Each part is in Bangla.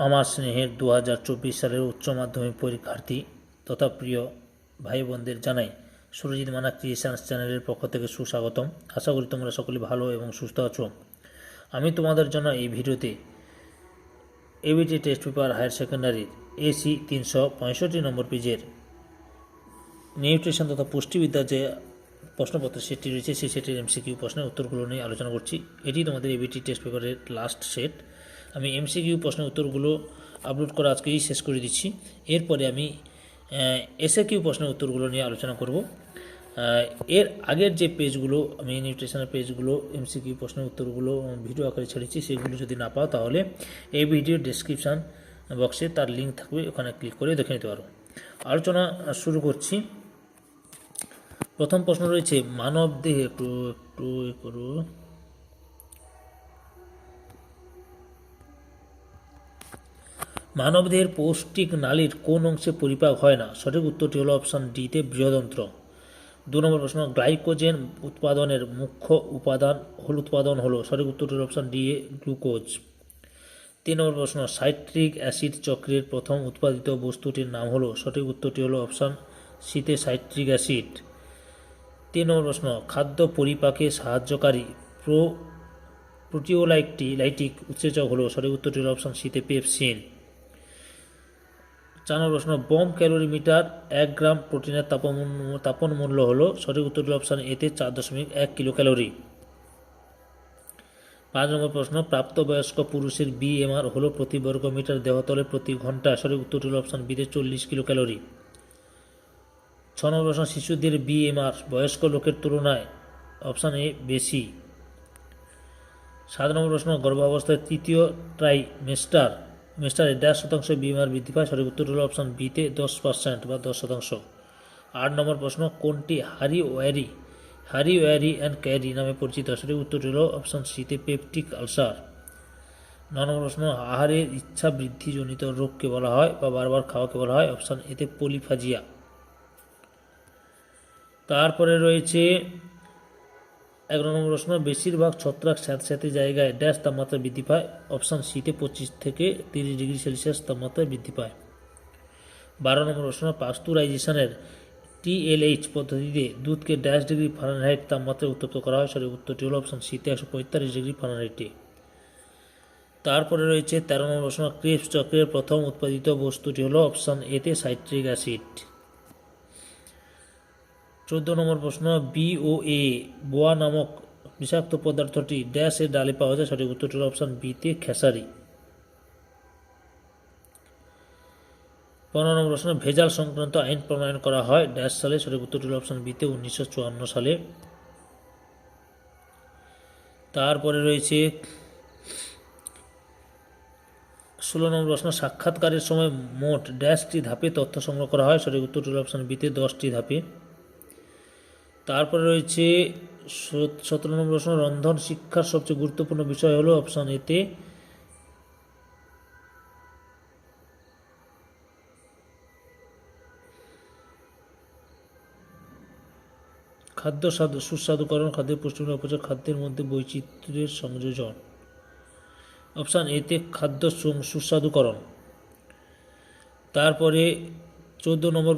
আমার স্নেহের 2024 সালের উচ্চ মাধ্যমিক পরীক্ষার্থী তথা প্রিয় ভাই বোনদের জানাই সুরজিৎ মানা ক্রিয়েশনস চ্যানেলের পক্ষ থেকে সুস্বাগতম। আশা করি তোমরা সকলে ভালো এবং সুস্থ আছো। আমি তোমাদের জন্য এই ভিডিওতে এবিটি টেস্ট পেপার হায়ার সেকেন্ডারির AC 365 নম্বর পেজের নিউট্রিশন তথা পুষ্টিবিদ্যার যে প্রশ্নপত্র সেটটি রয়েছে সেই সেটের MCQ প্রশ্নের উত্তরগুলো নিয়ে আলোচনা করছি। এটি তোমাদের এবিটি টেস্ট পেপারের লাস্ট সেট। আমি MCQ প্রশ্নের উত্তরগুলো আপলোড করা আজকেই শেষ করে দিচ্ছি। এরপরে আমি SAQ প্রশ্নের উত্তরগুলো নিয়ে আলোচনা করব। এর আগের যে পেজগুলো আমি নিউট্রিশনের পেজগুলো MCQ প্রশ্নের উত্তরগুলো ভিডিও আকারে ছেড়েছি, সেগুলো যদি না পাও তাহলে এই ভিডিওর ডেসক্রিপশান বক্সে তার লিঙ্ক থাকবে, ওখানে ক্লিক করে দেখে নিতে পারো। আলোচনা শুরু করছি। প্রথম প্রশ্ন রয়েছে মানব দেহে মানবদেহের পৌষ্টিক নালীর কোন অংশে পরিপাক হয় না? সঠিক উত্তরটি হলো অপশান ডিতে বৃহদন্ত্র। 2 নম্বর প্রশ্ন গ্লাইকোজেন উৎপাদনের মুখ্য উৎপাদন হলো? সঠিক উত্তরটি হলো অপশান ডি এ গ্লুকোজ। 3 নম্বর প্রশ্ন সাইট্রিক অ্যাসিড চক্রের প্রথম উৎপাদিত বস্তুটির নাম হলো? সঠিক উত্তরটি হলো অপশান সিতে সাইট্রিক অ্যাসিড। 3 নম্বর প্রশ্ন খাদ্য পরিপাকে সাহায্যকারী প্রোটিওলাইটিক উৎসেচক হলো? সঠিক উত্তরটি হলো অপশান সিতে পেপসিন। 4 নম্বর প্রশ্ন বোম ক্যালোরিমিটার 1 গ্রাম প্রোটিনের তাপন মূল্য হলো? সঠিক উত্তরটি অপশান এতে 4.1 কিলো ক্যালোরি। 5 নম্বর প্রশ্ন প্রাপ্তবয়স্ক পুরুষের BMR হলো প্রতি বর্গ মিটার দেহতলে প্রতি ঘন্টা? সঠিক উত্তরটি হলো অপশান বিতে 40 কিলো ক্যালোরি। 6 নম্বর প্রশ্ন শিশুদের BMR বয়স্ক লোকের তুলনায় অপশান এ বেশি। 7 নম্বর প্রশ্ন গর্ভাবস্থায় তৃতীয় ট্রাইমেস্টারে 10% BMR বৃদ্ধি পায়? সঠিক উত্তর হলো অপশান বিতে 10% বা 10%। 8 নম্বর প্রশ্ন কোনটি হারিওয়ারি অ্যান্ড ক্যারি নামে পরিচিত? সঠিক উত্তরটি হলো অপশান সিতে পেপটিক আলসার। 9 নম্বর প্রশ্ন আহারের ইচ্ছা বৃদ্ধিজনিত রোগকে বলা হয় বা বারবার খাওয়াকে বলা হয়? অপশান এতে পলিফাজিয়া। তারপরে রয়েছে 11 নম্বর প্রশ্ন বেশিরভাগ ছত্রাক স্যাঁতস্যাঁতে জায়গায় ড্যাশ তাপমাত্রা বৃদ্ধি পায়? অপশান সিতে 25 থেকে 30 ডিগ্রি সেলসিয়াস তাপমাত্রা বৃদ্ধি পায়। 12 নম্বর প্রশ্ন পাস্তুরাইজেশনের TLH পদ্ধতিতে দুধকে ড্যাশ ডিগ্রি ফারেনহাইট তাপমাত্রায় উত্তপ্ত করা হয়? সঠিক উত্তরটি হলো অপশান সিতে 145 ডিগ্রি ফারেনহাইটে। তারপরে রয়েছে 13 নম্বর প্রশ্ন ক্রেবস চক্রের প্রথম উৎপাদিত বস্তুটি হলো? অপশান এতে সাইট্রিক অ্যাসিড। 14 নম্বর প্রশ্ন বোয়া নামক বিষাক্ত পদার্থটি ড্যাশের ডালে পাওয়া যায়? সঠিক উত্তরটি হলো অপশান বিতে খেসারি। 15 নম্বর প্রশ্ন ভেজাল সংক্রান্ত আইন প্রণয়ন করা হয় ড্যাশ সালে? সঠিক উত্তরটি হলো অপশান বিতে 1954 সালে। তারপরে রয়েছে 16 নম্বর প্রশ্ন সাক্ষাৎকারের সময় মোট ড্যাশটি ধাপে তথ্য সংগ্রহ করা হয়? সঠিক উত্তরটি হলো অপশান বিতে 10টি ধাপে। তারপরে রয়েছে 17 নম্বর প্রশ্ন রন্ধন শিক্ষার সবচেয়ে গুরুত্বপূর্ণ বিষয় হলো? অপশান এতে খাদ্য সুস্বাদুকরণ, খাদ্যের পুষ্টিগুণ অপচয়, খাদ্যের মধ্যে বৈচিত্র্যের সংযোজন। অপশান এতে খাদ্য সুস্বাদুকরণ। তারপরে 18 নম্বর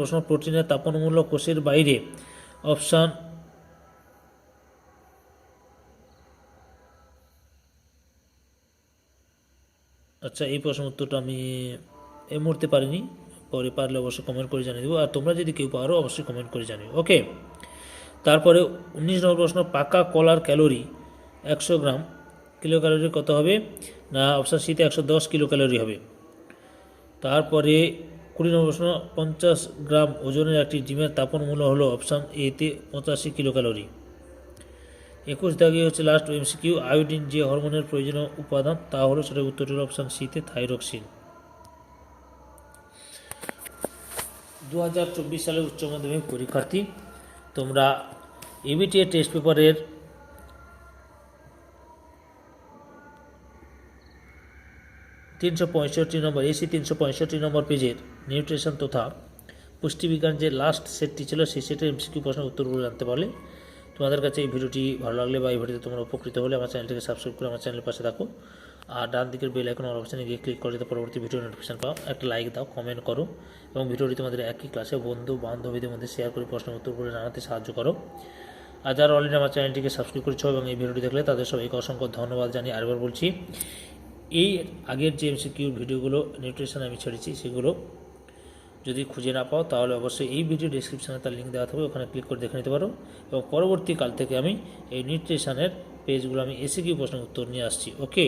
প্রশ্ন প্রোটিনের তাপনমূল্য কোষের বাইরে? অপশান এই প্রশ্নের উত্তরটা আমি এই মুহূর্তে পারিনি, পরে পারলে অবশ্যই কমেন্ট করে জানিয়ে দেবো, আর তোমরা যদি কেউ পারো অবশ্যই কমেন্ট করে জানিও। ওকে। তারপরে 19 নম্বর প্রশ্ন পাকা কলার ক্যালোরি 100 গ্রাম কিলো ক্যালোরি কত হবে? না অপশান সিতে 110 কিলো ক্যালোরি হবে। তারপরে 20 নম্বর প্রশ্ন 50 গ্রাম ওজনের একটি ডিমের তাপন মূল্য হলো? অপশান এতে 85 কিলো ক্যালোরি। 21 দাগে হচ্ছে লাস্ট MCQ আয়োডিন যে হরমোনের প্রয়োজনীয় উপাদান তা হলো? সঠিক উত্তরটি হলো অপশান সিতে থাইরক্সিন। 2024 সালের উচ্চ মাধ্যমিক পরীক্ষার্থী তোমরা এবিটি টেস্ট পেপারের AC 365 নম্বর পেজের নিউট্রিশন তথা পুষ্টিবিজ্ঞান যে লাস্ট সেটটি ছিল সেই সেটের MCQ প্রশ্নের উত্তরগুলো জানতে পারলে। তোমাদের কাছে এই ভিডিওটি ভালো লাগলে বা এই ভিডিওতে তোমরা উপকৃত হলে আমার চ্যানেলটিকে সাবস্ক্রাইব করে আমার চ্যানেলের পাশে থাকো। আর ডান দিকের বেল আইকন অল অপশানে গিয়ে ক্লিক করে যাতে পরবর্তী ভিডিও নোটিফিকেশন পাও। একটা লাইক দাও, কমেন্ট করো এবং ভিডিওটি তোমাদের একই ক্লাসে বন্ধু বান্ধবীদের মধ্যে শেয়ার করে প্রশ্নের উত্তর করে জানাতে সাহায্য করো। আর যারা অলরেডি আমার চ্যানেলটিকে সাবস্ক্রাইব করেছো এবং এই ভিডিওটি দেখলে তাদের সবাইকে অসংখ্য ধন্যবাদ জানিয়ে আরেকবার বলছি, এই আগের যে এমসিকিউর ভিডিওগুলো নিউট্রিশন আমি ছেড়েছি সেগুলো যদি খুঁজে না পাও তাহলে অবশ্যই এই ভিডিও ডেসক্রিপশানে তার লিঙ্ক দেওয়া থাকবে, ওখানে ক্লিক করে দেখে নিতে পারো। এবং পরবর্তীকাল থেকে আমি এই নিউট্রিশনের পেজগুলো আমি এসিকিউ প্রশ্নের উত্তর নিয়ে আসছি। ওকে।